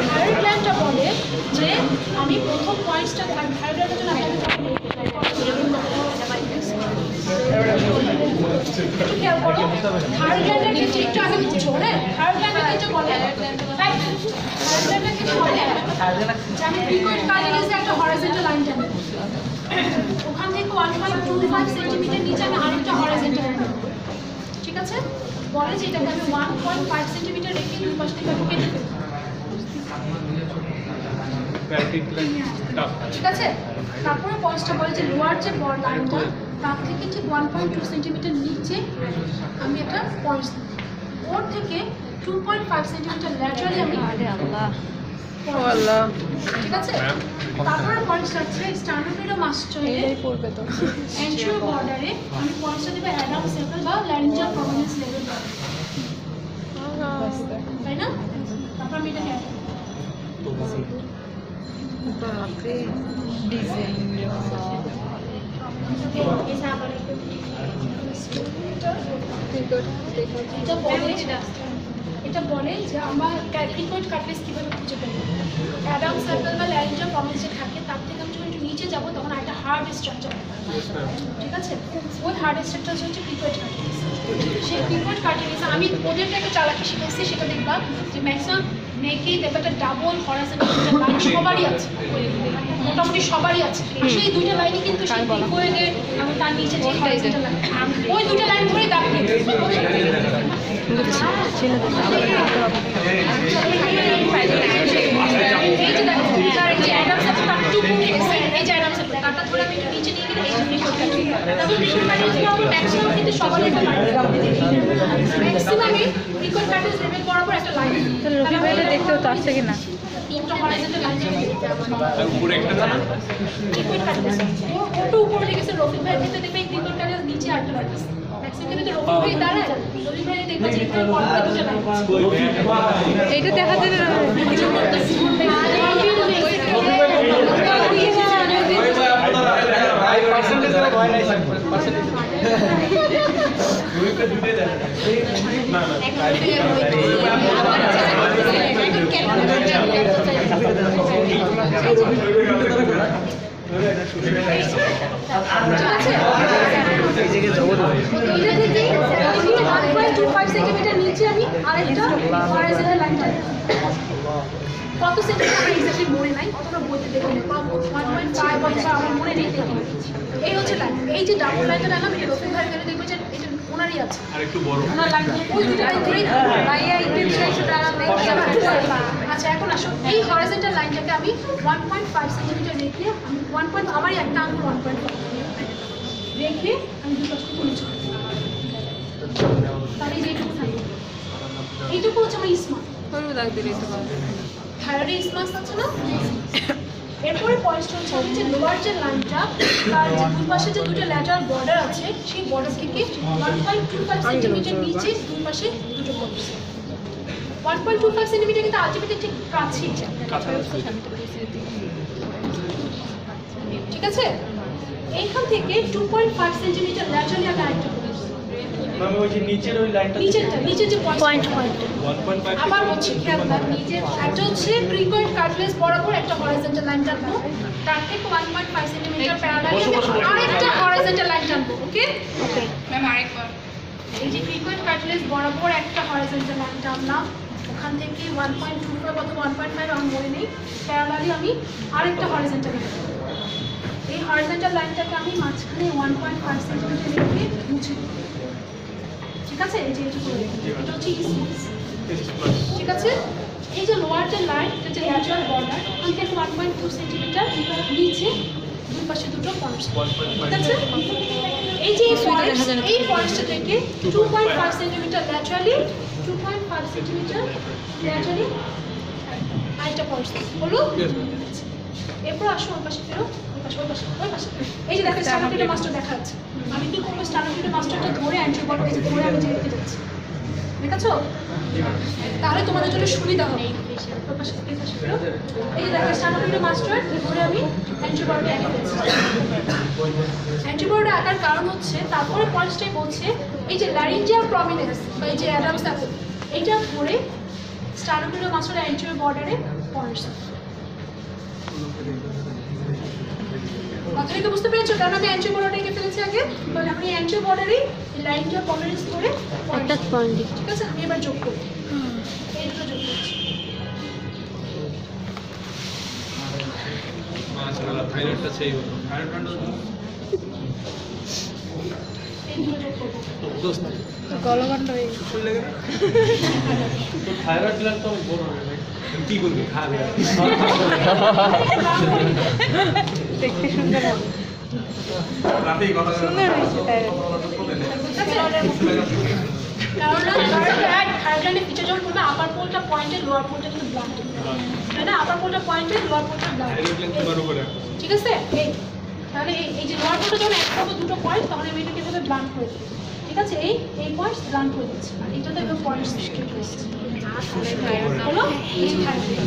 Thyroid গ্ল্যান্ডটা বলে যে আমি প্রথম পয়েন্টসটা থাইরয়েড গ্ল্যান্ডের জন্য খেয়াল করো থাইরয়েড গ্ল্যান্ডের ক্ষেত্রে একটু আগে বুঝছো হ্যাঁ থাইরয়েড গ্ল্যান্ডের ক্ষেত্রে বলে থাইরয়েড গ্ল্যান্ডের ক্ষেত্রে বলে যে আমি পিকোয়েড কার্টিলেজে একটা হরাইজন্টাল লাইন টানবো ওখান থেকে 1.25 সেন্টিমিটার নিচে আমি আরেকটা হরাইজন্টাল লাইন টানবো ঠিক আছে বলে যে এটাকে আমি 1.5 সেন্টিমিটার রেখে দুই পাশ থেকে আমি কেটে ফেলবো ঠিক আছে তারপরে পয়েন্টসটা বলে যে লোয়ার যে বর্ড লাইনটা তার থেকে ঠিক 1.2 সেন্টিমিটার নিচে আমি একটা পয়েন্টস ওর থেকে 2.5 সেন্টিমিটার ল্যাটারালি আমি ঠিক আছে তারপরে পয়েন্টসটা হচ্ছে স্টার্নোক্লেডোমাস্টয়েডে পড়বে তো এন্ট্রিও বর্ডারে আমি পয়েন্টসটা দেব অ্যাডামস লেভেল বা ল্যারিঞ্জিয়াল প্রমিনেন্স লেভেল তাই না তারপর আমি এটাকে বাপরে ডিজাইন এটা বলে যে আমরা পিকোয়েড কার্টিলেজ কীভাবে খুঁজে পেব অ্যাডামস লেভেল বা ল্যারিঞ্জিয়াল প্রমিনেন্স যে থাকে তার থেকে আমি যখন একটু নিচে যাবো তখন একটা হার্ড স্ট্রাকচার ঠিক আছে ওই হার্ড স্ট্রাকচার হচ্ছে পিকোয়েড কার্টিলেজ সেই পিকোয়েড কার্টিলেজ আমি ওদেরকে একটা চালাকি শিখেছি সেটা দেখবা যে ম্যাক্সিমাম নেকেই দেখবে একটা ডাবল হরাইজন্টাল লাইন সবারই আছে মোটামুটি সবারই আছে সেই দুইটা লাইনই কিন্তু সেই পিকোয়েডের আমি তার নিচে যে হরাইজন্টাল লাইন ওই দুটো লাইন ধরেই দাগ দিয়ে এই যে দেখো তার এই যে অ্যাডামস আছে তার টু এই যে অ্যাডামস আছে তারটা ধরে আমি একটু নিচে নিয়ে গেলে এই যে পিকোয়েড কার্টিলেজ তারপর পিকোয়েড কার্টিলেজ ম্যাক্সিমাম কিন্তু সবারই ম্যাক্সিমামই পিকোয়েড কার্টিলেজ লেভেল বরাবর একটা লাইন তাহলে রবি ভাইটা দেখতেও তো আসছে কিনা একটা হরাইজন্টাল লাইন উপরে একটা না পিকোয়েড কার্টিলেজ ওটা উপরে লেগেছে রফিক ভাইয়ের ভিতরে দেখবে এই পিকোয়েড কার্টিলেজ নিচে আরেকটা লাইন আছে ম্যাক্সিমাম কিন্তু রফিক ভাই দাঁড়ায় রফিক ভাই দেখবে যে এখানে পরপর দুটো লাইন এইটা দেখা যায় না নিচে আমি আরেকটা হরাইজন্টাল লাইন টানি কত সেন্টিমিটার আমরা এক্স্যাক্টলি মনে নাই অতটা বইতে দেখে নেব 1.5 বা আমার মনে নেই দেখে এই হচ্ছে লাইন এই যে ডাবল লাইনটা টানলাম এটা রফিক ভাই গেলে দেখবে যে এটা ওনারই আছে আর একটু বড় ওনার লাইন ওই দুটো লাইন ধরেই ভাইয়া ইন্টেনশন শুধু আরামে আচ্ছা এখন আসো এই হরাইজন্টাল লাইনটাকে আমি 1.5 সেন্টিমিটার রেখে আমি 1. আমারই একটা আঙুল 1.5 রেখে আমি দুটো পাশে নিচে তাহলে যেটুকু থাকবে এইটুকু হচ্ছে আমার ইসমা থাইরয়েডে ইসমাস আছে না এরপরে পয়েন্টটা হচ্ছে যে লোয়ার যে লাইনটা তার যে দুই পাশে যে দুটো ল্যাটারাল বর্ডার আছে সেই বর্ডার থেকে 1.25 সেন্টিমিটার নিচে দুই পাশে দুটো পয়েন্টস 1.25 সেন্টিমিটার কিন্তু আলটিমেটলি ঠিক কাছেই ঠিক আছে এইখান থেকে 2.5 সেন্টিমিটার ল্যাটারালি আমি আরেকটা ম্যাম ওই যে নিচের ওই লাইনটা নিচের যে পয়েন্ট 1.5 আবার হচ্ছে খেয়াল রাখ নিচে একটা হচ্ছে পিকোয়েড কার্টিলেজ বরাবর একটা হরাইজন্টাল লাইন টানবো তার থেকে 1.5 সেন্টিমিটার প্যারালালি আরেকটা হরাইজন্টাল লাইন টানবো ওকে ম্যাম আরেকবার এই যে পিকোয়েড কার্টিলেজ বরাবর একটা হরাইজন্টাল লাইন টানলাম ওখান থেকে 1.25 অথবা 1.5 আমার মনে নেই প্যারালালি আমি আরেকটা হরাইজন্টাল লাইন এই হরাইজন্টাল লাইনটাকে আমি মাঝখানে 1.5 সেন্টিমিটার রেখে মুছে দেব ঠিক আছে এই যে এটা হচ্ছে ইসমাস ঠিক আছে এই যে লোয়ার যে লাইন এটা যে ল্যাটারাল বর্ডার ওখান থেকে 1.2 সেন্টিমিটার নিচে দুই পাশে দুটো পয়েন্টস ঠিক আছে এই যে এই পয়েন্টসটা থেকে 2.5 সেন্টিমিটার ল্যাটারালি 2.5 সেন্টিমিটার ল্যাটারালি আরেকটা পয়েন্টস বলো এরপর আসো ওই পাশে ফেরো ওই পাশে এই যে দেখো স্টার্নোক্লেডো মাস্টার দেখা যাচ্ছে আমি কি করবো স্টার্নোক্লেডো মাস্টারটা ধরে অ্যান্ট্রি বল এই যে ধরে আমি যে রেখে যাচ্ছি দেখেছো? তাহলে তোমাদের জন্য সুবিধা হবে। এই দেখো স্টানোপিলো মাস্টার ধরে আমি অ্যান্টিবডি এঁকে ফেলছি। অ্যান্টিবডি আঁকার কারণ হচ্ছে তারপরে পয়েন্টসটাই বলছে এই যে ল্যারিঞ্জিয়াল প্রমিনেন্স বা এই যে অ্যাডামস অ্যাপল এইটা ধরে স্টানোপিলো মাস্টার অ্যান্টিরিয়র বর্ডারে পয়েন্টস। কথাটা বুঝতে পেরেছো? কারণ আমি অ্যান্টিরিয়র বর্ডারে এঁকে ফেলেছি আগে, তাহলে আমি অ্যান্টিরিয়র বর্ডারে ল্যারিঞ্জিয়াল প্রমিনেন্স ধরে একটা পয়েন্ট। ঠিক আছে? আমি এবার যোগ করি, এই দুটো যোগ করছি। থাইরয়েডটা সেই হলো থাইরয়েডটা এই দুটো যোগ করবো। দোস্ত গলগণ্ড হয়ে শুই লাগে না তো থাইরয়েড গ্ল্যান্ড তো বড় হয়ে যায় কি করবি খাবে দেখতে সুন্দর হবে। রাতেই কথা সুন্দর হয়েছে তাই। কারণ থাইরয়েডের পিছে যখন করবে আপার পোলটা পয়েন্টে লোয়ার পোলটা কিন্তু ব্লান্ট, তাই না? আপার পোলটা পয়েন্টে লোয়ার পোলটা ব্লান্ট, থাইরয়েড গ্ল্যান্ড তোমার উপরে ঠিক আছে? এই তাহলে এই যে লোয়ার পোলটা যখন এক করবো দুটো পয়েন্ট তখন আমি এটাকে এভাবে ব্লান্ট করে দিই, ঠিক আছে? এই পয়েন্টস ব্লান্ট করে দিচ্ছি আর এটাতে এভাবে পয়েন্টস সৃষ্টি হচ্ছে হলো এই থাইরয়েড।